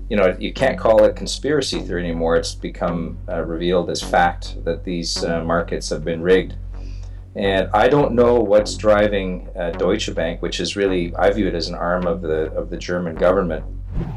You can't call it conspiracy theory anymore. It's become revealed as fact that these markets have been rigged. And I don't know what's driving Deutsche Bank, which is really, I view it as an arm of the German government.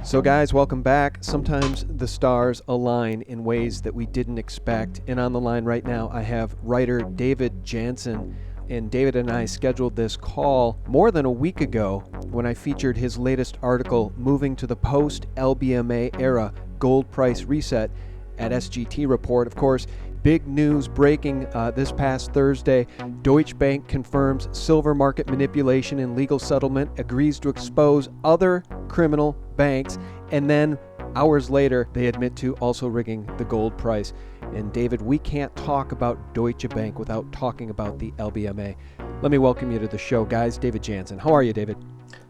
So guys, welcome back. Sometimes the stars align in ways that we didn't expect. And on the line right now, I have writer David Jensen. And David and I scheduled this call more than a week ago when I featured his latest article, Moving to the Post-LBMA Era Gold Price Reset at SGT Report. Of course, big news breaking this past Thursday. Deutsche Bank confirms silver market manipulation and legal settlement, agrees to expose other criminal banks, and then hours later, they admit to also rigging the gold price. And David, we can't talk about Deutsche Bank without talking about the LBMA. Let me welcome you to the show, guys. David Jensen. How are you, David?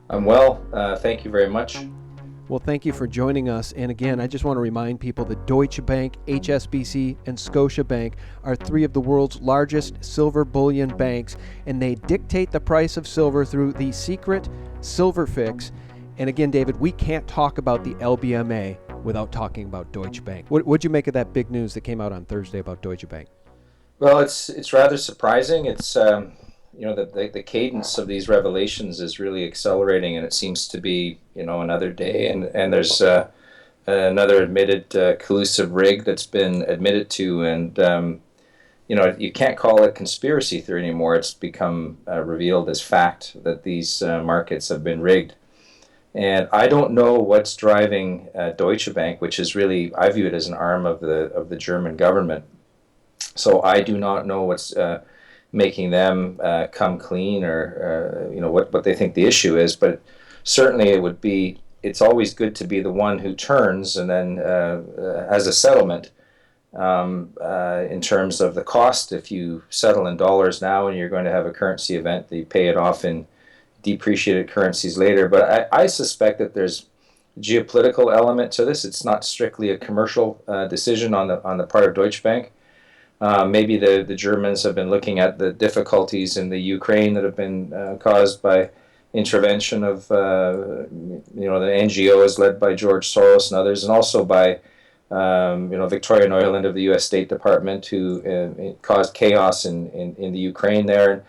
I'm well. Thank you very much. Well, thank you for joining us. And again, I just want to remind people that Deutsche Bank, HSBC, and Scotiabank are three of the world's largest silver bullion banks, and they dictate the price of silver through the secret silver fix. And again, David, we can't talk about the LBMA without talking about Deutsche Bank. What'd you make of that big news that came out on Thursday about Deutsche Bank? Well, it's rather surprising. It's the cadence of these revelations is really accelerating, and it seems to be another day, and there's another admitted collusive rig that's been admitted to, and you can't call it conspiracy theory anymore. It's become revealed as fact that these markets have been rigged. And I don't know what's driving Deutsche Bank, which is really, I view it as an arm of the German government. So I do not know what's making them come clean, or what they think the issue is. But certainly it's always good to be the one who turns and then has a settlement in terms of the cost. If you settle in dollars now and you're going to have a currency event, you pay it off in depreciated currencies later. But I suspect that there's a geopolitical element to this. It's not strictly a commercial decision on the part of Deutsche Bank. Maybe the Germans have been looking at the difficulties in the Ukraine that have been caused by intervention of the NGOs led by George Soros and others, and also by Victoria Nuland of the U.S. State Department, who caused chaos in the Ukraine there. And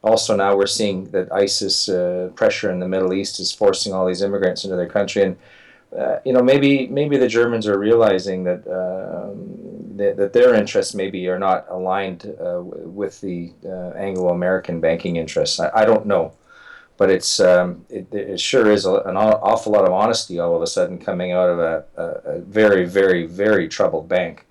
also now we're seeing that ISIS pressure in the Middle East is forcing all these immigrants into their country, and maybe the Germans are realizing that that their interests maybe are not aligned with the Anglo-American banking interests. I don't know, but it sure is an awful lot of honesty all of a sudden coming out of a very, very, very troubled bank.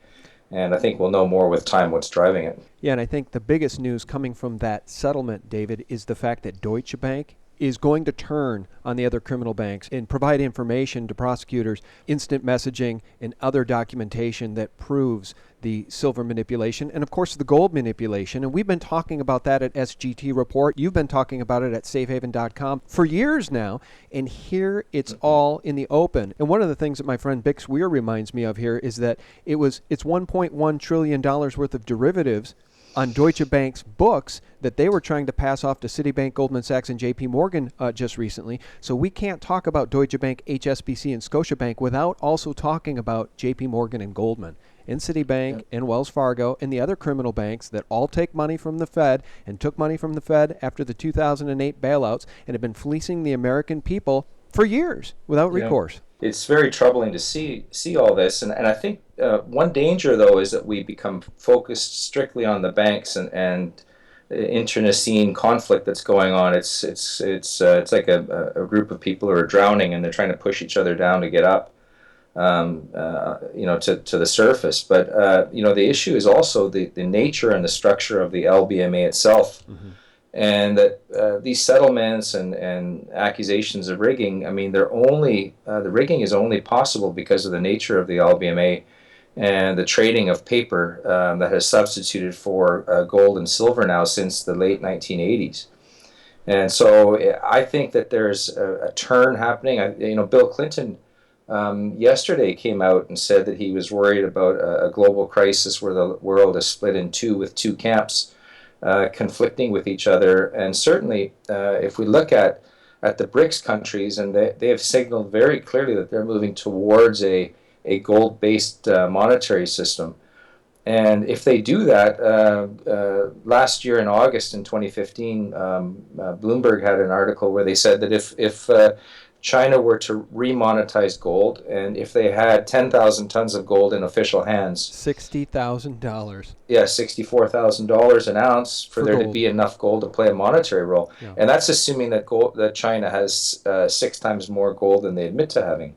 And I think we'll know more with time what's driving it. Yeah, and I think the biggest news coming from that settlement, David, is the fact that Deutsche Bank is going to turn on the other criminal banks and provide information to prosecutors, instant messaging, and other documentation that proves the silver manipulation and, of course, the gold manipulation. And we've been talking about that at SGT Report. You've been talking about it at safehaven.com for years now. And here it's all in the open. And one of the things that my friend Bix Weir reminds me of here is that it's $1.1 trillion worth of derivatives on Deutsche Bank's books that they were trying to pass off to Citibank, Goldman Sachs, and JP Morgan just recently. So we can't talk about Deutsche Bank, HSBC, and Scotiabank without also talking about JP Morgan and Goldman, and Citibank, and Wells Fargo, and the other criminal banks that all take money from the Fed and took money from the Fed after the 2008 bailouts and have been fleecing the American people for years without recourse. It's very troubling to see all this, and I think one danger, though, is that we become focused strictly on the banks and internecine conflict that's going on. It's like a group of people who are drowning and they're trying to push each other down to get up, to the surface. But the issue is also the nature and the structure of the LBMA itself. Mm-hmm. And that these settlements and accusations of rigging, I mean, the rigging is only possible because of the nature of the LBMA and the trading of paper that has substituted for gold and silver now since the late 1980s. And so I think that there's a turn happening. Bill Clinton yesterday came out and said that he was worried about a global crisis where the world is split in two, with two camps conflicting with each other. And certainly, if we look at at the BRICS countries, and they have signaled very clearly that they're moving towards a gold-based monetary system. And if they do that, last year in August in 2015, Bloomberg had an article where they said that if China were to remonetize gold, and if they had 10,000 tons of gold in official hands, $60,000. yeah, $64,000 an ounce for there to gold. be enough gold to play a monetary role, Yeah. and that's assuming that that China has 6 times more gold than they admit to having.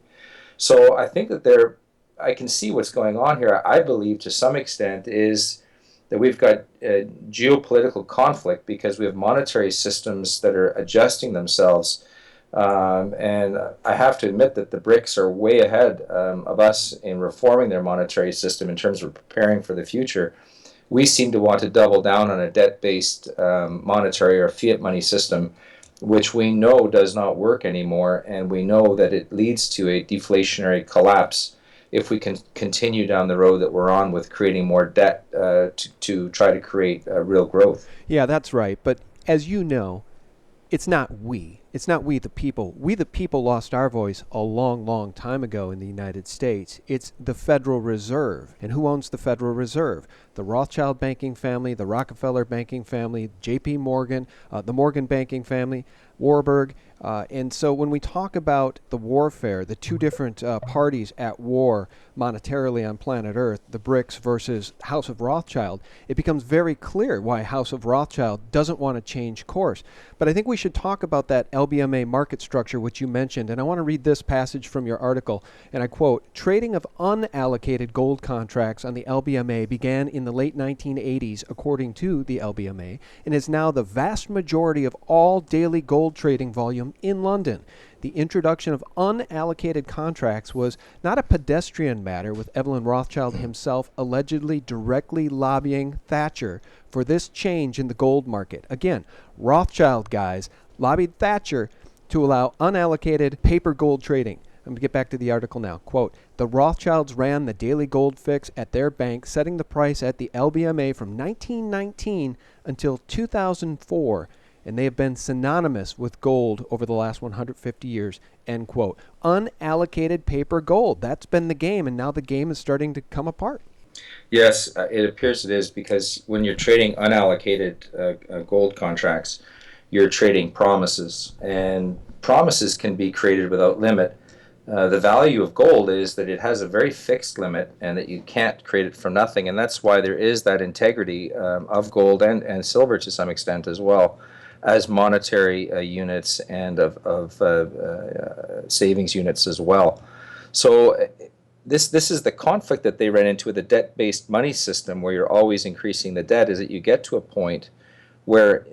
So I think that I can see what's going on here. I believe to some extent is that we've got geopolitical conflict because we have monetary systems that are adjusting themselves. And I have to admit that the BRICS are way ahead of us in reforming their monetary system in terms of preparing for the future. We seem to want to double down on a debt-based monetary or fiat money system, which we know does not work anymore, and we know that it leads to a deflationary collapse if we can continue down the road that we're on with creating more debt to try to create real growth. Yeah, that's right. But as you know, it's not we. It's not we the people. We the people lost our voice a long, long time ago in the United States. It's the Federal Reserve. And who owns the Federal Reserve? The Rothschild banking family, the Rockefeller banking family, J.P. Morgan, the Morgan banking family, Warburg. And so when we talk about the warfare, the two different parties at war monetarily on planet Earth, the BRICS versus House of Rothschild, it becomes very clear why House of Rothschild doesn't want to change course. But I think we should talk about that LBMA market structure, which you mentioned. And I want to read this passage from your article. And I quote, "Trading of unallocated gold contracts on the LBMA began in the late 1980s, according to the LBMA, and is now the vast majority of all daily gold trading volume in London. The introduction of unallocated contracts was not a pedestrian matter, with Evelyn Rothschild himself allegedly directly lobbying Thatcher for this change in the gold market." Again, Rothschild guys lobbied Thatcher to allow unallocated paper gold trading. I'm going to get back to the article now. Quote, "The Rothschilds ran the daily gold fix at their bank, setting the price at the LBMA from 1919 until 2004. And they have been synonymous with gold over the last 150 years, end quote. Unallocated paper gold. That's been the game, and now the game is starting to come apart. Yes, it appears it is, because when you're trading unallocated gold contracts, you're trading promises, and promises can be created without limit. The value of gold is that it has a very fixed limit and that you can't create it from nothing, and that's why there is that integrity of gold and silver to some extent as well as monetary units and of savings units as well. So this is the conflict that they ran into with the debt-based money system, where you're always increasing the debt, is that you get to a point where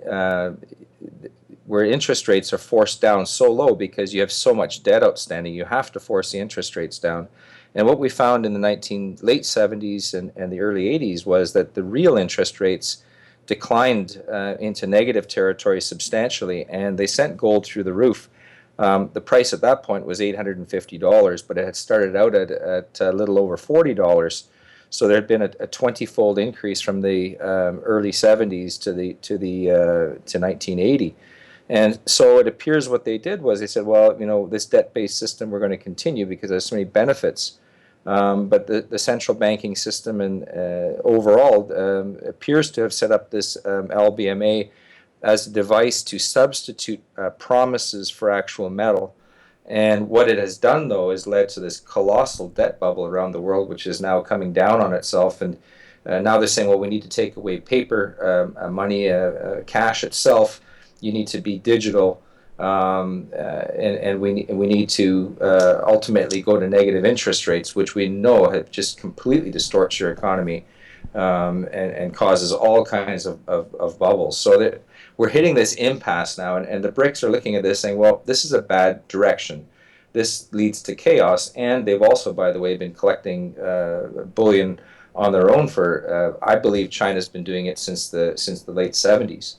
interest rates are forced down so low because you have so much debt outstanding. You have to force the interest rates down. And what we found in the late 70s and the early 80s was that the real interest rates declined into negative territory substantially, and they sent gold through the roof. The price at that point was $850, but it had started out at a little over $40. So there had been a 20-fold increase from the early 70s to 1980. And so it appears what they did was they said, well, this debt-based system we're going to continue because there's so many benefits. But the central banking system and overall appears to have set up this LBMA as a device to substitute promises for actual metal. And what it has done, though, is led to this colossal debt bubble around the world, which is now coming down on itself. And now they're saying, well, we need to take away paper money, cash itself. You need to be digital. And we need to ultimately go to negative interest rates, which we know have just completely distorts your economy and causes all kinds of bubbles. So that we're hitting this impasse now, and the BRICS are looking at this saying, well, this is a bad direction. This leads to chaos, and they've also, by the way, been collecting bullion on their own for, I believe China's been doing it since the late 70s.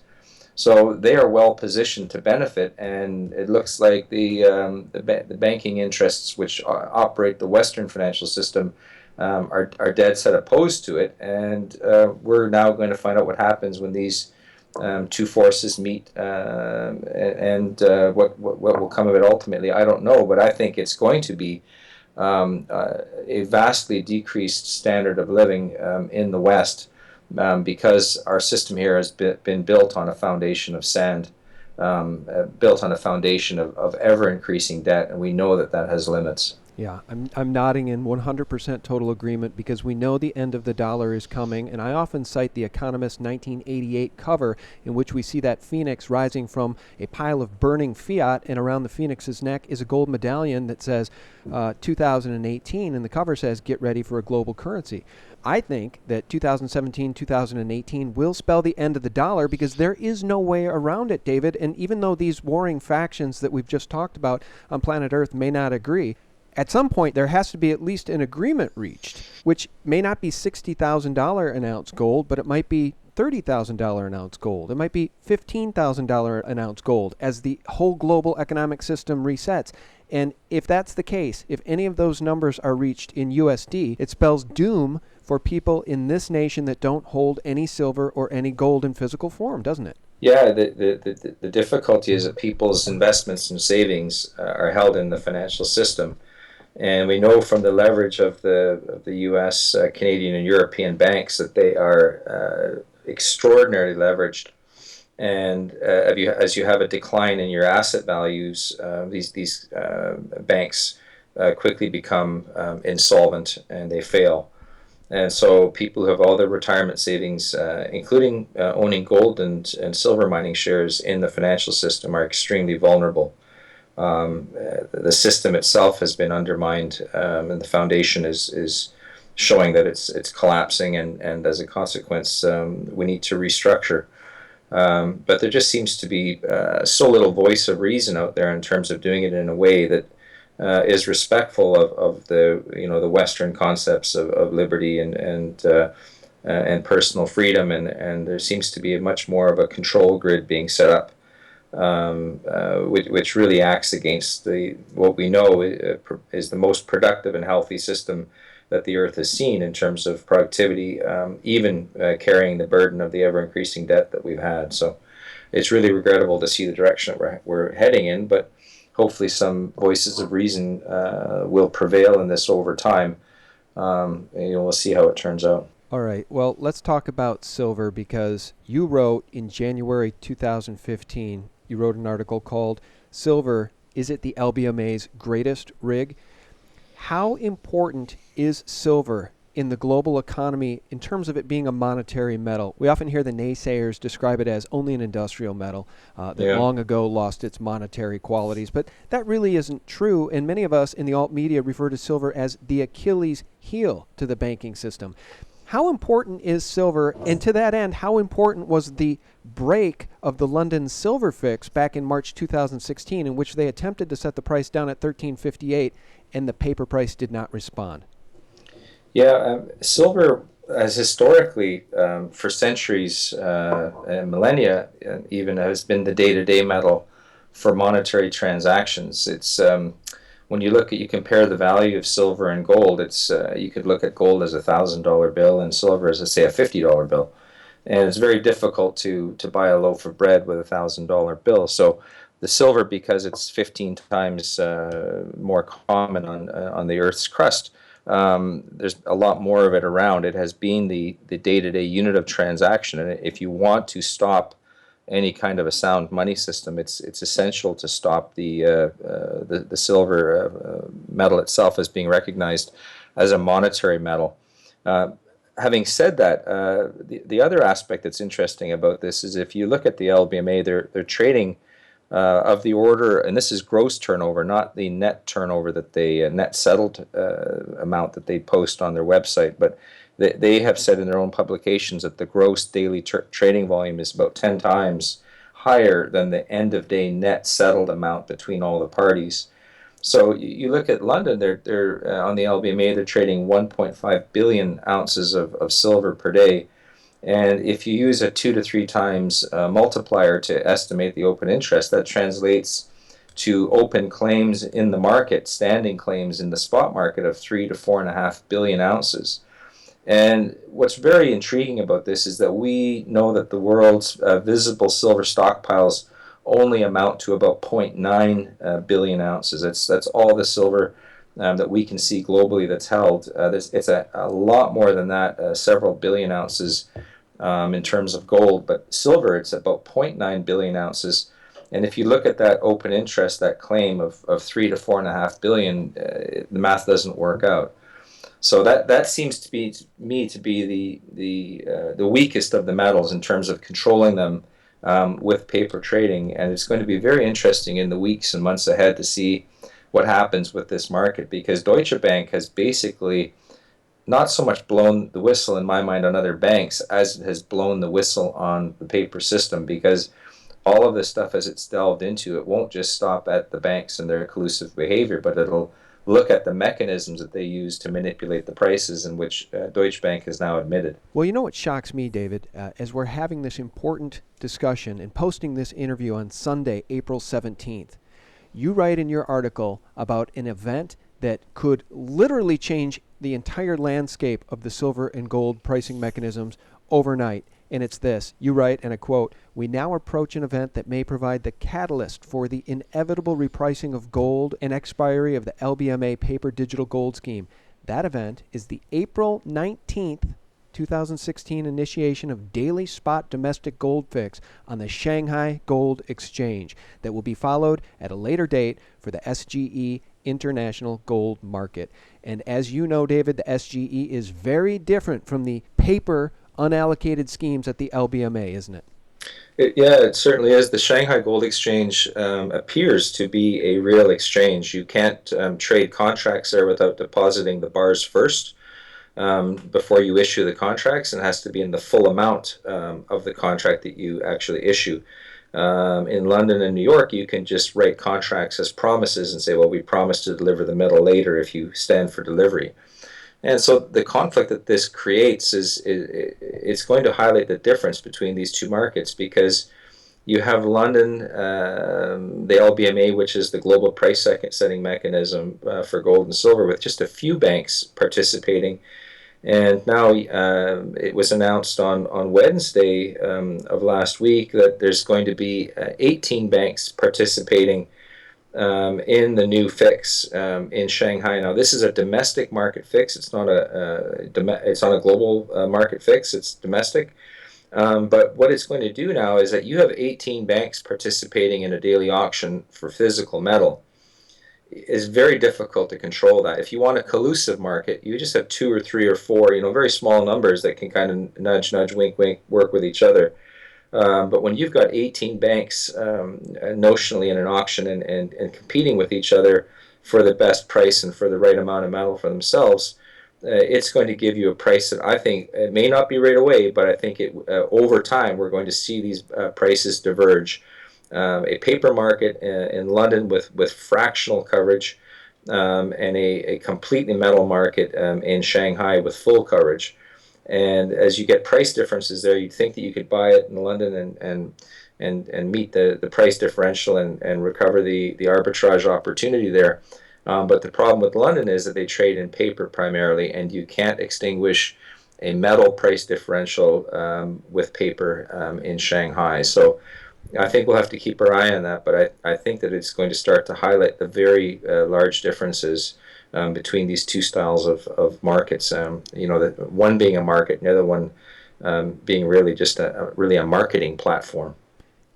So they are well positioned to benefit, and it looks like the banking interests which operate the Western financial system are dead set opposed to it. And we're now going to find out what happens when these two forces meet, and what will come of it ultimately, I don't know. But I think it's going to be a vastly decreased standard of living in the West, because our system here has been built on a foundation of sand, built on a foundation of ever increasing debt, and we know that that has limits. Yeah, I'm nodding in 100% total agreement because we know the end of the dollar is coming, and I often cite the Economist 1988 cover in which we see that phoenix rising from a pile of burning fiat, and around the phoenix's neck is a gold medallion that says 2018, and the cover says, "Get ready for a global currency." I think that 2017, 2018 will spell the end of the dollar because there is no way around it, David. And even though these warring factions that we've just talked about on planet Earth may not agree, at some point there has to be at least an agreement reached, which may not be $60,000 an ounce gold, but it might be $30,000 an ounce gold. It might be $15,000 an ounce gold as the whole global economic system resets. And if that's the case, if any of those numbers are reached in USD, it spells doom for people in this nation that don't hold any silver or any gold in physical form, doesn't it? Yeah, the difficulty is that people's investments and savings are held in the financial system. And we know from the leverage of the U.S., Canadian, and European banks that they are extraordinarily leveraged. And as you have a decline in your asset values, these banks quickly become insolvent and they fail. And so people who have all their retirement savings, including owning gold and silver mining shares in the financial system, are extremely vulnerable. The system itself has been undermined, and the foundation is showing that it's collapsing, and as a consequence, we need to restructure. But there just seems to be so little voice of reason out there in terms of doing it in a way that is respectful of the Western concepts of liberty and personal freedom, and there seems to be a much more of a control grid being set up, which really acts against what we know is the most productive and healthy system that the Earth has seen in terms of productivity, even carrying the burden of the ever-increasing debt that we've had. So it's really regrettable to see the direction that we're heading in, but hopefully some voices of reason will prevail in this over time. We'll see how it turns out. All right. Well, let's talk about silver because you wrote in January 2015, you wrote an article called "Silver, Is It the LBMA's Greatest Rig?" How important is silver in the global economy in terms of it being a monetary metal? We often hear the naysayers describe it as only an industrial metal that long ago lost its monetary qualities, but that really isn't true, and many of us in the alt media refer to silver as the Achilles heel to the banking system. How important is silver, and to that end, how important was the break of the London silver fix back in March 2016 in which they attempted to set the price down at $13.58 and the paper price did not respond? Yeah, silver has historically, for centuries and millennia, even has been the day-to-day metal for monetary transactions. It's when you compare the value of silver and gold, you could look at gold as $1,000 bill and silver as, let's say, a $50 bill, and it's very difficult to buy a loaf of bread with $1,000 bill. So the silver, because it's 15 times more common on the Earth's crust, there's a lot more of it around. It has been the day-to-day unit of transaction, and if you want to stop any kind of a sound money system, it's essential to stop the silver metal itself as being recognized as a monetary metal. Having said that, the other aspect that's interesting about this is if you look at the LBMA, they're trading of the order, and this is gross turnover, not the net turnover that they net settled amount that they post on their website, but they have said in their own publications that the gross daily trading volume is about 10 times higher than the end of day net settled amount between all the parties. So you look at London, they're on the LBMA, they're trading 1.5 billion ounces of silver per day. And if you use a 2 to 3 times multiplier to estimate the open interest, that translates to open claims in the market, standing claims in the spot market of 3 to 4.5 billion ounces. And what's very intriguing about this is that we know that the world's visible silver stockpiles only amount to about zero point 0.9 billion ounces. That's all the silver that we can see globally that's held. It's a lot more than that, several billion ounces in terms of gold. But silver, it's about zero point 0.9 billion ounces. And if you look at that open interest, that claim of 3 to 4.5 billion, the math doesn't work out. So that seems to be to me to be the weakest of the metals in terms of controlling them with paper trading, and it's going to be very interesting in the weeks and months ahead to see what happens with this market, because Deutsche Bank has basically not so much blown the whistle in my mind on other banks as it has blown the whistle on the paper system, because all of this stuff, as it's delved into, it won't just stop at the banks and their collusive behavior, but it'll look at the mechanisms that they use to manipulate the prices, in which Deutsche Bank has now admitted. Well, you know what shocks me, David, as we're having this important discussion and posting this interview on Sunday, April 17th, you write in your article about an event that could literally change the entire landscape of the silver and gold pricing mechanisms overnight. And it's this. You write, and I quote, "We now approach an event that may provide the catalyst for the inevitable repricing of gold and expiry of the LBMA paper digital gold scheme. That event is the April 19th, 2016 initiation of daily spot domestic gold fix on the Shanghai Gold Exchange that will be followed at a later date for the SGE International Gold Market." And as you know, David, the SGE is very different from the paper unallocated schemes at the LBMA, isn't it? Yeah, it certainly is. The Shanghai Gold Exchange appears to be a real exchange. You can't trade contracts there without depositing the bars first before you issue the contracts, and it has to be in the full amount of the contract that you actually issue. In London and New York, you can just write contracts as promises and say, well, we promise to deliver the metal later if you stand for delivery. And so the conflict that this creates is it's going to highlight the difference between these two markets, because you have London, the LBMA, which is the global price setting mechanism for gold and silver, with just a few banks participating. And now it was announced on Wednesday of last week that there's going to be 18 banks participating in the new fix in Shanghai. Now, this is a domestic market fix. It's not it's not a global market fix. It's domestic. But what it's going to do now is that you have 18 banks participating in a daily auction for physical metal. It's very difficult to control that. If you want a collusive market, you just have 2 or 3 or 4, very small numbers that can kind of nudge, nudge, wink, wink, work with each other. But when you've got 18 banks notionally in an auction and competing with each other for the best price and for the right amount of metal for themselves, it's going to give you a price that I think it may not be right away, but I think over time we're going to see these prices diverge. A paper market in London with fractional coverage, and a completely metal market in Shanghai with full coverage. And as you get price differences there, you'd think that you could buy it in London and meet the price differential and recover the arbitrage opportunity there. But the problem with London is that they trade in paper primarily, and you can't extinguish a metal price differential with paper in Shanghai. So I think we'll have to keep our eye on that, but I think that it's going to start to highlight the very large differences between these two styles of markets. The one being a market, and the other one being really just really a marketing platform.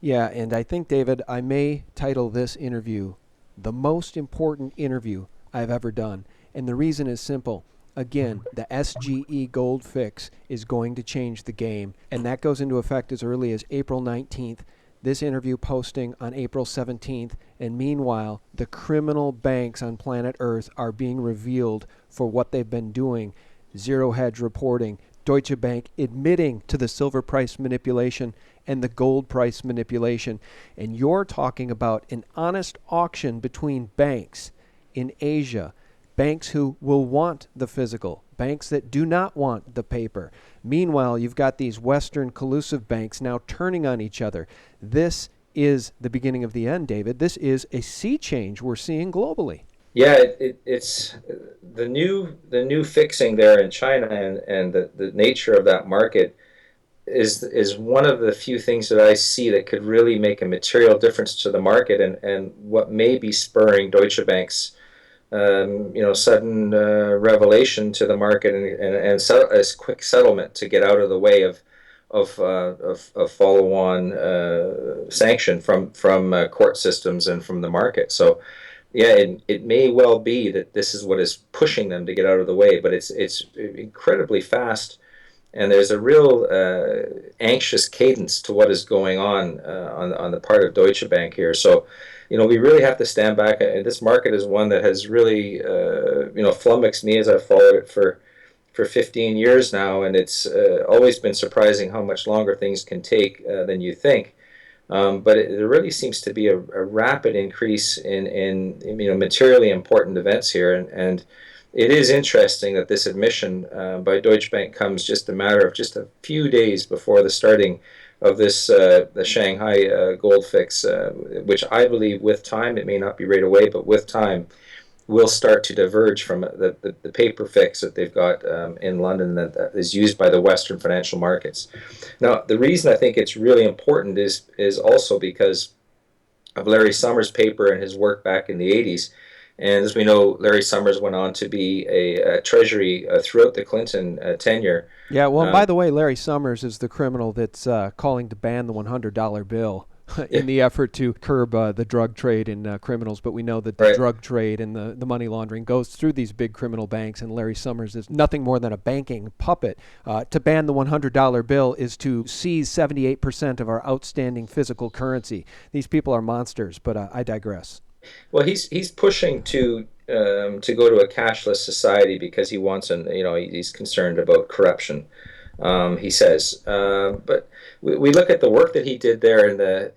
Yeah, and I think, David, I may title this interview the most important interview I've ever done. And the reason is simple. Again, the SGE Gold Fix is going to change the game, and that goes into effect as early as April 19th. This interview posting on April 17th, and meanwhile, the criminal banks on planet Earth are being revealed for what they've been doing. Zero hedge reporting, Deutsche Bank admitting to the silver price manipulation and the gold price manipulation. And you're talking about an honest auction between banks in Asia, banks who will want the physical, banks that do not want the paper. Meanwhile, you've got these Western collusive banks now turning on each other. This is the beginning of the end, David. This is a sea change we're seeing globally. Yeah, it's the new fixing there in China and the nature of that market is one of the few things that I see that could really make a material difference to the market and what may be spurring Deutsche Bank's sudden revelation to the market and a quick settlement to get out of the way of follow-on sanction from court systems and from the market. So yeah, it may well be that this is what is pushing them to get out of the way, but it's incredibly fast, and there's a real anxious cadence to what is going on the part of Deutsche Bank here. So, we really have to stand back. This market is one that has really, flummoxed me as I've followed it for 15 years now, and it's always been surprising how much longer things can take than you think. But there really seems to be a rapid increase in materially important events here, and it is interesting that this admission by Deutsche Bank comes just a matter of just a few days before the starting of this the Shanghai gold fix, which I believe with time, it may not be right away, but with time, will start to diverge from the paper fix that they've got in London that is used by the Western financial markets. Now, the reason I think it's really important is also because of Larry Summers' paper and his work back in the 80s. And as we know, Larry Summers went on to be a Treasury throughout the Clinton tenure. Yeah, well, by the way, Larry Summers is the criminal that's calling to ban the $100 bill in the effort to curb the drug trade in criminals. But we know that the drug trade and the money laundering goes through these big criminal banks, and Larry Summers is nothing more than a banking puppet. To ban the $100 bill is to seize 78% of our outstanding physical currency. These people are monsters, but I digress. Well, he's pushing to go to a cashless society because he wants he's concerned about corruption. He says, but we look at the work that he did there in the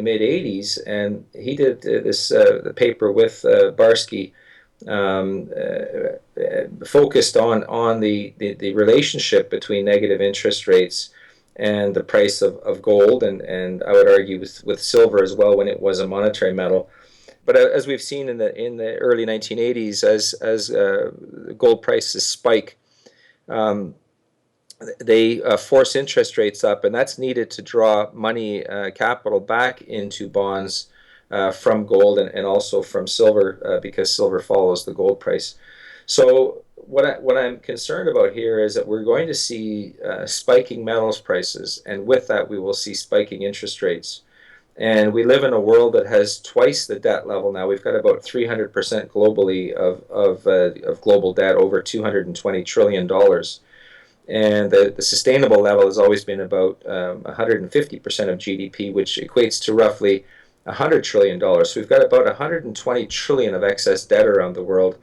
mid '80s, and he did this the paper with Zabriskie, focused on the relationship between negative interest rates and the price of gold, and I would argue with silver as well when it was a monetary metal. But as we've seen in the early 1980s, as gold prices spike, they force interest rates up, and that's needed to draw money capital back into bonds from gold and also from silver because silver follows the gold price. So what I'm concerned about here is that we're going to see spiking metals prices, and with that we will see spiking interest rates. And we live in a world that has twice the debt level now. We've got about 300% globally of global debt, over $220 trillion. And the sustainable level has always been about 150% of GDP, which equates to roughly $100 trillion. So we've got about 120 trillion of excess debt around the world.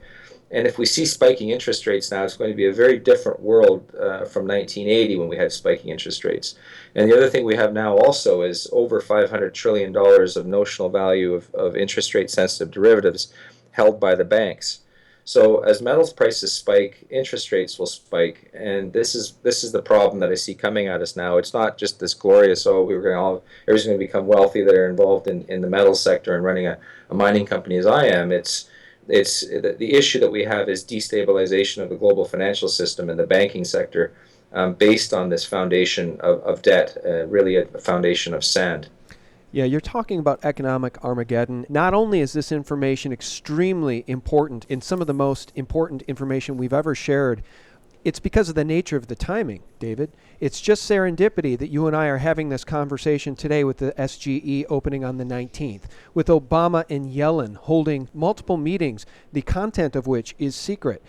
And if we see spiking interest rates now, it's going to be a very different world from 1980 when we had spiking interest rates. And the other thing we have now also is over $500 trillion of notional value of interest rate sensitive derivatives held by the banks. So as metals prices spike, interest rates will spike, and this is the problem that I see coming at us now. It's not just this glorious, everyone's going to become wealthy that are involved in the metals sector and running a mining company as I am. It's the issue that we have is destabilization of the global financial system and the banking sector based on this foundation of debt, really a foundation of sand. Yeah, you're talking about economic Armageddon. Not only is this information extremely important, in some of the most important information we've ever shared, it's because of the nature of the timing, David. It's just serendipity that you and I are having this conversation today with the SGE opening on the 19th, with Obama and Yellen holding multiple meetings, the content of which is secret.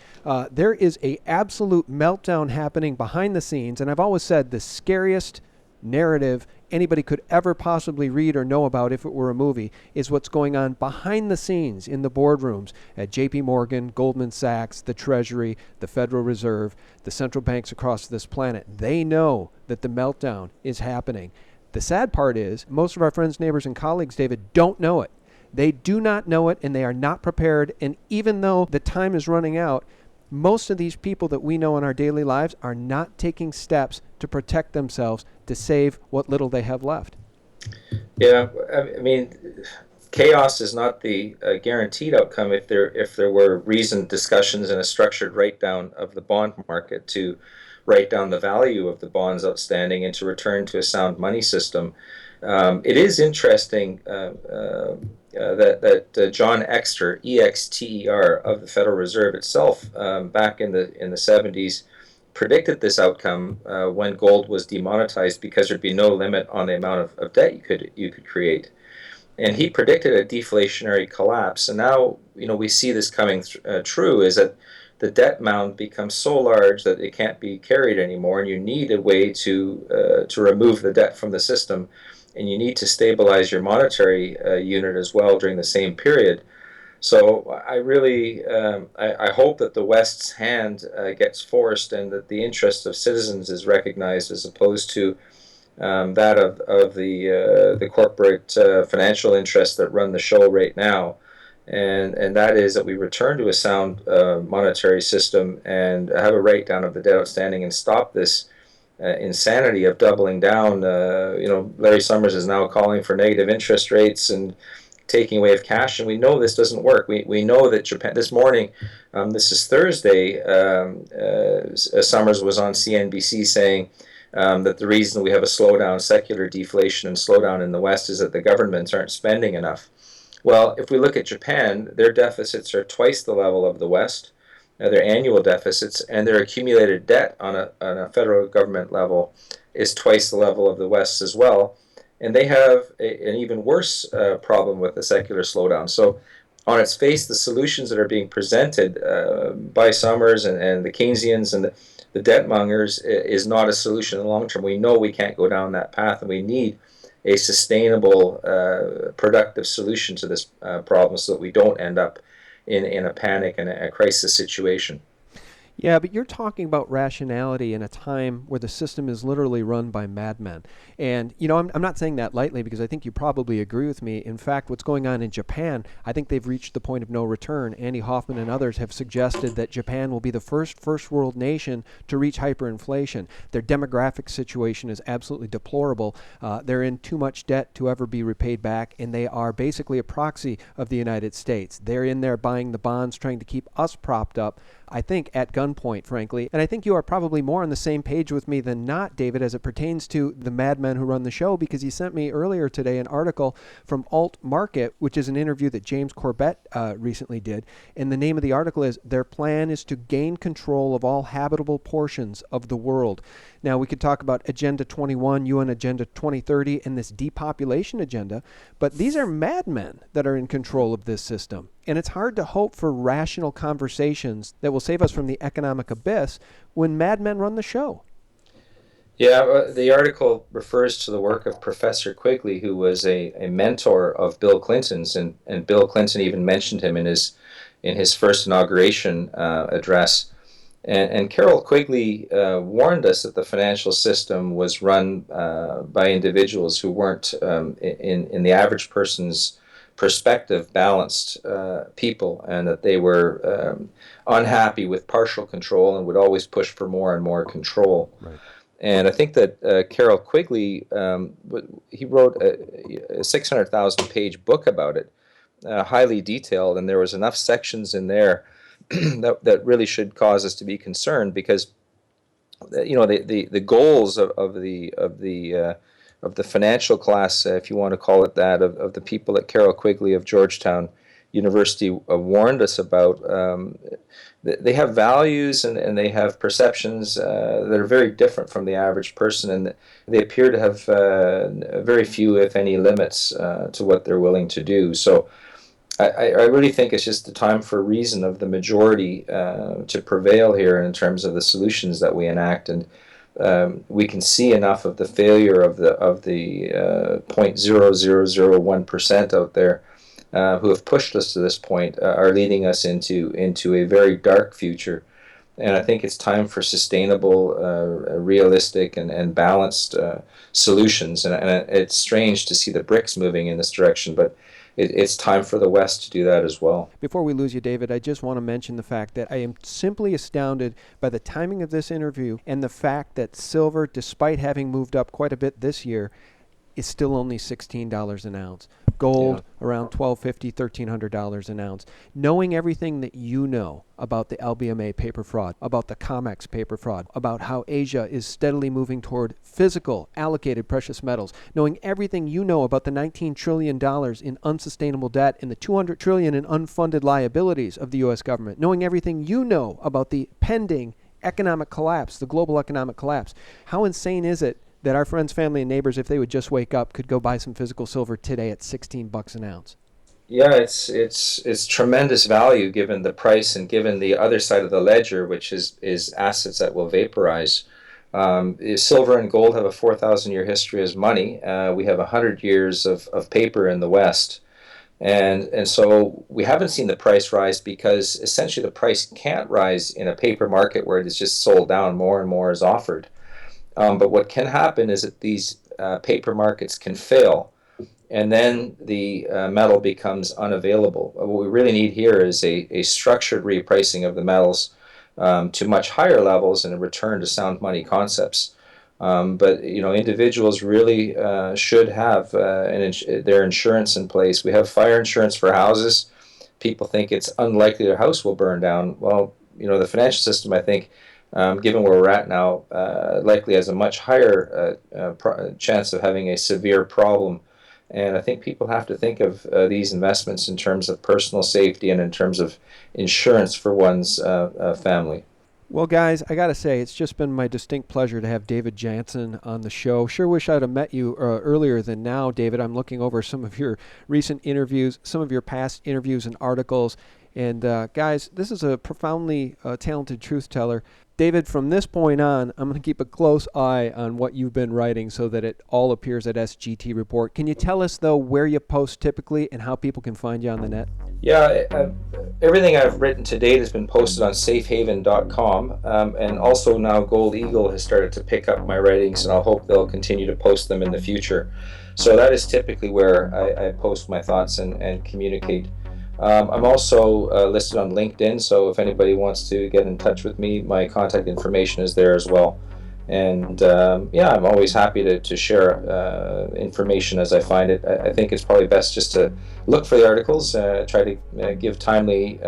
There is an absolute meltdown happening behind the scenes, and I've always said the scariest narrative anybody could ever possibly read or know about if it were a movie is what's going on behind the scenes in the boardrooms at JP Morgan, Goldman Sachs, the Treasury, the Federal Reserve, the central banks across this planet. They know that the meltdown is happening. The sad part is most of our friends, neighbors, and colleagues, David, don't know it. They do not know it, and they are not prepared. And even though the time is running out, most of these people that we know in our daily lives are not taking steps to protect themselves, to save what little they have left. Yeah, I mean, chaos is not the guaranteed outcome if there were reasoned discussions and a structured write down of the bond market to write down the value of the bonds outstanding and to return to a sound money system. It is interesting that John Exter, EXTER, of the Federal Reserve itself, back in the 70s, predicted this outcome when gold was demonetized because there'd be no limit on the amount of debt you could create. And he predicted a deflationary collapse. And now, we see this coming true, is that the debt mound becomes so large that it can't be carried anymore, and you need a way to remove the debt from the system, and you need to stabilize your monetary unit as well during the same period. So I really I hope that the West's hand gets forced, and that the interest of citizens is recognized as opposed to that of the corporate financial interests that run the show right now, and that is that we return to a sound monetary system and have a write down of the debt outstanding and stop this insanity of doubling down. Larry Summers is now calling for negative interest rates and taking away of cash, and we know this doesn't work. We know that Japan, this morning, this is Thursday, Summers was on CNBC saying that the reason we have a slowdown, secular deflation and slowdown in the West, is that the governments aren't spending enough. Well, if we look at Japan, their deficits are twice the level of the West, their annual deficits, and their accumulated debt on a federal government level is twice the level of the West as well. And they have an even worse problem with the secular slowdown. So on its face, the solutions that are being presented by Summers and the Keynesians and the debt mongers is not a solution in the long term. We know we can't go down that path, and we need a sustainable, productive solution to this problem so that we don't end up in a panic and a crisis situation. Yeah, but you're talking about rationality in a time where the system is literally run by madmen. And, I'm not saying that lightly, because I think you probably agree with me. In fact, what's going on in Japan, I think they've reached the point of no return. Andy Hoffman and others have suggested that Japan will be the first world nation to reach hyperinflation. Their demographic situation is absolutely deplorable. They're in too much debt to ever be repaid back, and they are basically a proxy of the United States. They're in there buying the bonds, trying to keep us propped up, I think, at gunpoint, frankly. And I think you are probably more on the same page with me than not, David, as it pertains to the madmen who run the show, because you sent me earlier today an article from Alt Market, which is an interview that James Corbett recently did. And the name of the article is, "Their Plan is to Gain Control of All Habitable Portions of the World." Now, we could talk about Agenda 21, UN Agenda 2030, and this depopulation agenda, but these are madmen that are in control of this system. And it's hard to hope for rational conversations that will save us from the economic abyss when madmen run the show. Yeah, the article refers to the work of Professor Quigley, who was a mentor of Bill Clinton's, and Bill Clinton even mentioned him in his first inauguration address. And Carol Quigley warned us that the financial system was run by individuals who weren't, in the average person's perspective, balanced people, and that they were unhappy with partial control and would always push for more and more control. Right. And I think that Carol Quigley, he wrote a 600,000-page book about it, highly detailed, and there was enough sections in there that really should cause us to be concerned, because the goals of the financial class, if you want to call it that, of the people that Carol Quigley of Georgetown University warned us about, they have values and they have perceptions that are very different from the average person, and they appear to have very few, if any, limits to what they're willing to do. So I really think it's just the time for reason of the majority to prevail here in terms of the solutions that we enact, and we can see enough of the failure of the 0.0001% out there who have pushed us to this point are leading us into a very dark future. And I think it's time for sustainable, realistic, and balanced solutions. And it's strange to see the BRICS moving in this direction, but it's time for the West to do that as well. Before we lose you, David, I just want to mention the fact that I am simply astounded by the timing of this interview and the fact that silver, despite having moved up quite a bit this year, is still only $16 an ounce. Gold around $1,250, $1,300 an ounce. Knowing everything that you know about the LBMA paper fraud, about the COMEX paper fraud, about how Asia is steadily moving toward physical allocated precious metals, knowing everything you know about the $19 trillion in unsustainable debt and the $200 trillion in unfunded liabilities of the U.S. government, knowing everything you know about the pending economic collapse, the global economic collapse, how insane is it that our friends, family, and neighbors, if they would just wake up, could go buy some physical silver today at $16 an ounce? Yeah, it's tremendous value given the price and given the other side of the ledger, which is assets that will vaporize. Silver and gold have a 4,000-year history as money. We have 100 years of paper in the West. And so we haven't seen the price rise because essentially the price can't rise in a paper market where it is just sold down, more and more is offered. But what can happen is that these paper markets can fail, and then the metal becomes unavailable. What we really need here is a structured repricing of the metals to much higher levels and a return to sound money concepts. But individuals really should have their insurance in place. We have fire insurance for houses. People think it's unlikely their house will burn down. Well, the financial system, I think, given where we're at now, likely has a much higher chance of having a severe problem. And I think people have to think of these investments in terms of personal safety and in terms of insurance for one's family. Well, guys, I got to say, it's just been my distinct pleasure to have David Jensen on the show. Sure wish I'd have met you earlier than now, David. I'm looking over some of your recent interviews, some of your past interviews and articles. And guys, this is a profoundly talented truth teller. David, from this point on, I'm going to keep a close eye on what you've been writing so that it all appears at SGT Report. Can you tell us, though, where you post typically and how people can find you on the net? Yeah, everything I've written to date has been posted on safehaven.com, and also now Gold Eagle has started to pick up my writings, and I'll hope they'll continue to post them in the future. So that is typically where I post my thoughts and communicate. I'm also listed on LinkedIn, so if anybody wants to get in touch with me, my contact information is there as well. And I'm always happy to share information as I find it. I think it's probably best just to look for the articles, try to give timely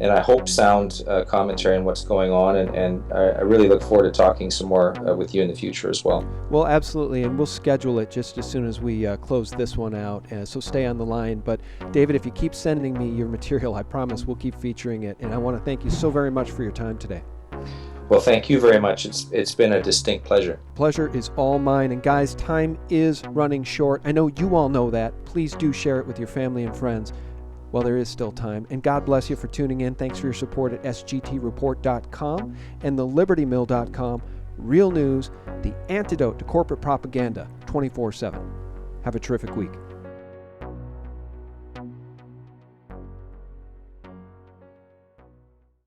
and I hope sound commentary on what's going on, and I really look forward to talking some more with you in the future as well. Well, absolutely, and we'll schedule it just as soon as we close this one out, so stay on the line. But David, if you keep sending me your material, I promise we'll keep featuring it, and I want to thank you so very much for your time today. Well, thank you very much. It's been a distinct pleasure. Pleasure is all mine. And guys, time is running short. I know you all know that. Please do share it with your family and friends while there is still time. And God bless you for tuning in. Thanks for your support at sgtreport.com and thelibertymill.com. Real news, the antidote to corporate propaganda 24/7. Have a terrific week.